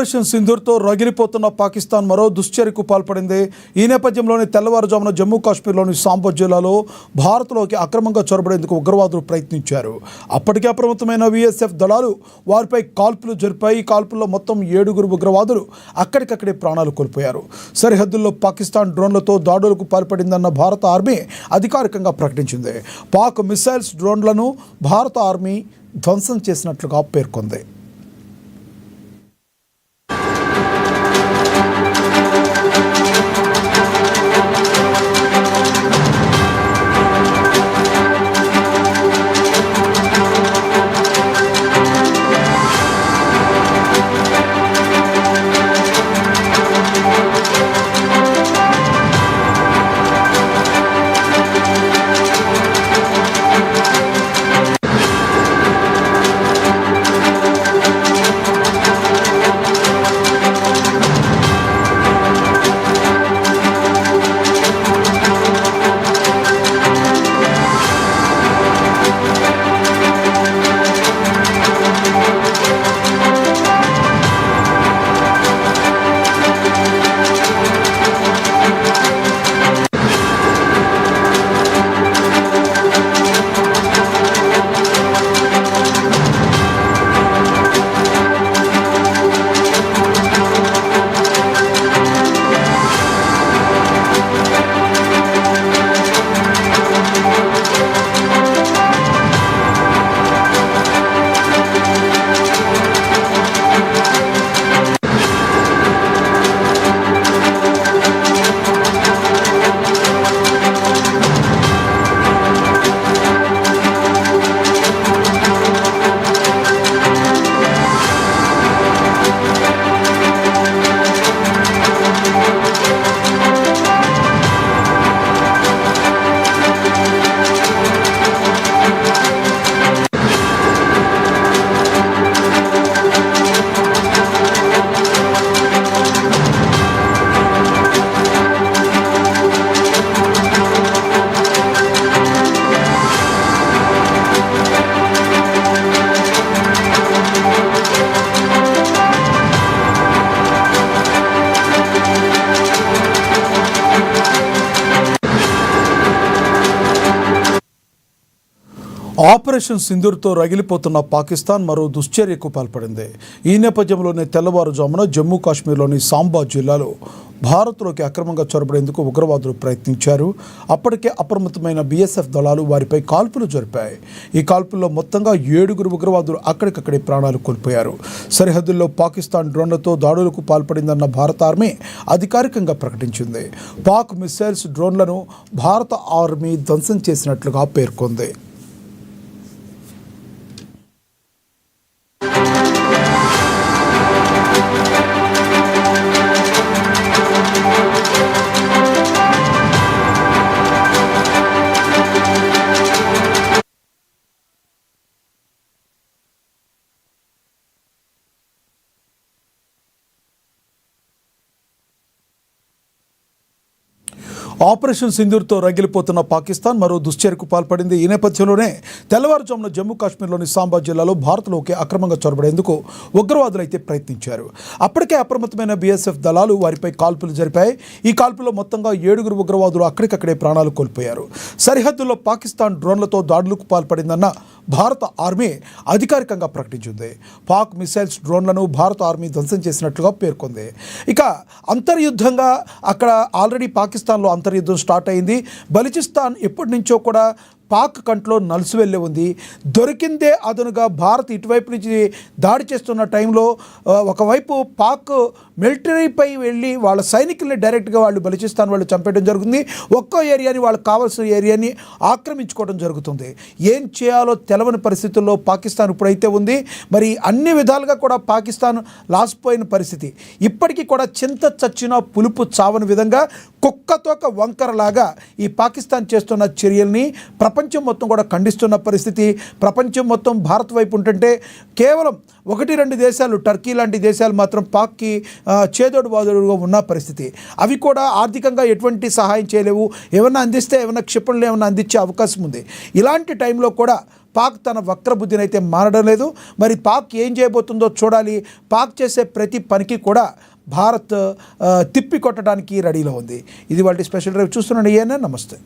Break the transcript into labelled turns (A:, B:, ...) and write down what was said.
A: Operation సింధూర్తో రగిలిపోతున్న Pakistan మరో దుశ్చర్యకు పాల్పడింది. ఈ నేపథ్యంలోనే తెల్లవారుజామున జమ్మూ కాశ్మీర్లోని సాంబా జిల్లాలో భారత్లోకి అక్రమంగా చొరబడేందుకు ఉగ్రవాదులు ప్రయత్నించారు. అప్పటికే అప్రమత్తమైన బీఎస్ఎఫ్ దళాలు వారిపై కాల్పులు జరిపాయి. ఈ కాల్పుల్లో మొత్తం 7 ఉగ్రవాదులు అక్కడికక్కడే ప్రాణాలు కోల్పోయారు. సరిహద్దుల్లో పాకిస్తాన్ డ్రోన్లతో దాడులకు పాల్పడిందన్న భారత ఆర్మీ అధికారికంగా ప్రకటించింది. పాక్ మిసైల్స్ డ్రోన్లను భారత ఆర్మీ ధ్వంసం చేసినట్లుగా పేర్కొంది. ఆపరేషన్ సింధూర్తో రగిలిపోతున్న పాకిస్తాన్ మరో దుశ్చర్యకు పాల్పడింది. ఈ నేపథ్యంలోనే తెల్లవారుజామున జమ్మూ కాశ్మీర్లోని సాంబా జిల్లాలో భారత్లోకి అక్రమంగా చొరబడేందుకు ఉగ్రవాదులు ప్రయత్నించారు. అప్పటికే అప్రమత్తమైన బీఎస్ఎఫ్ దళాలు వారిపై కాల్పులు జరిపాయి. ఈ కాల్పుల్లో మొత్తంగా 7 ఉగ్రవాదులు అక్కడికక్కడే ప్రాణాలు కోల్పోయారు. సరిహద్దుల్లో పాకిస్తాన్ డ్రోన్లతో దాడులకు పాల్పడిందన్న భారత ఆర్మీ అధికారికంగా ప్రకటించింది. పాక్ మిసైల్స్ డ్రోన్లను భారత ఆర్మీ ధ్వంసం చేసినట్లుగా పేర్కొంది. ఆపరేషన్ సింధూర్తో రగిలిపోతున్న పాకిస్తాన్ మరో దుశ్చర్యకు పాల్పడింది. ఈ నేపథ్యంలోనే తెల్లవారుజామున జమ్మూ కాశ్మీర్లోని సాంబా జిల్లాలో భారత్లోకి అక్రమంగా చొరబడేందుకు ఉగ్రవాదులు అయితే ప్రయత్నించారు. అప్పటికే అప్రమత్తమైన బీఎస్ఎఫ్ దళాలు వారిపై కాల్పులు జరిపాయి. ఈ కాల్పుల్లో మొత్తంగా 7 ఉగ్రవాదులు అక్కడికక్కడే ప్రాణాలు కోల్పోయారు. సరిహద్దుల్లో పాకిస్తాన్ డ్రోన్లతో దాడులకు పాల్పడిందన్న భారత ఆర్మీ అధికారికంగా ప్రకటించింది. పాక్ మిసైల్స్ డ్రోన్లను భారత ఆర్మీ ధ్వంసం చేసినట్లుగా పేర్కొంది. ఇక అంతర్యుద్ధంగా అక్కడ ఆల్రెడీ పాకిస్తాన్లో అంతర్యుద్ధం స్టార్ట్ అయింది. బలూచిస్తాన్ ఎప్పటి నుంచో కూడా పాక్ కంట్లో నలుసు వెళ్ళే ఉంది. దొరికిందే అదనుగా భారత్ ఇటువైపు నుంచి దాడి చేస్తున్న టైంలో ఒకవైపు పాక్ మిలిటరీపై వెళ్ళి వాళ్ళ సైనికుల్ని డైరెక్ట్గా వాళ్ళు బలూచిస్తాన్ వాళ్ళు చంపేయడం జరుగుతుంది. ఒక్కో ఏరియాని వాళ్ళకి కావాల్సిన ఏరియాని ఆక్రమించుకోవడం జరుగుతుంది. ఏం చేయాలో తెలవని పరిస్థితుల్లో పాకిస్తాన్ ఇప్పుడైతే ఉంది. మరి అన్ని విధాలుగా కూడా పాకిస్తాన్ లాసిపోయిన పరిస్థితి. ఇప్పటికీ కూడా చింత చచ్చిన పులుపు చావని విధంగా కుక్కతోక వంకరలాగా ఈ పాకిస్తాన్ చేస్తున్న చర్యల్ని ప్రపంచం మొత్తం కూడా ఖండిస్తున్న పరిస్థితి. ప్రపంచం మొత్తం భారత్ వైపు ఉంటుంటే కేవలం 1-2 దేశాలు, టర్కీ లాంటి దేశాలు మాత్రం పాక్కి చేదోడు వాదోడుగా ఉన్న పరిస్థితి. అవి కూడా ఆర్థికంగా ఎటువంటి సహాయం చేయలేవు. ఏమన్నా అందిస్తే ఏమన్నా క్షిపణులు ఏమన్నా అందించే అవకాశం ఉంది. ఇలాంటి టైంలో కూడా పాక్ తన వక్రబుద్ధిని అయితే మారడం లేదు. మరి పాక్ ఏం చేయబోతుందో చూడాలి. పాక్ చేసే ప్రతి పనికి కూడా భారత్ తిప్పి కొట్టడానికి రెడీలో ఉంది. ఇది వాటి స్పెషల్ డ్రైవ్ చూస్తున్నాను. ఏనా నమస్తే.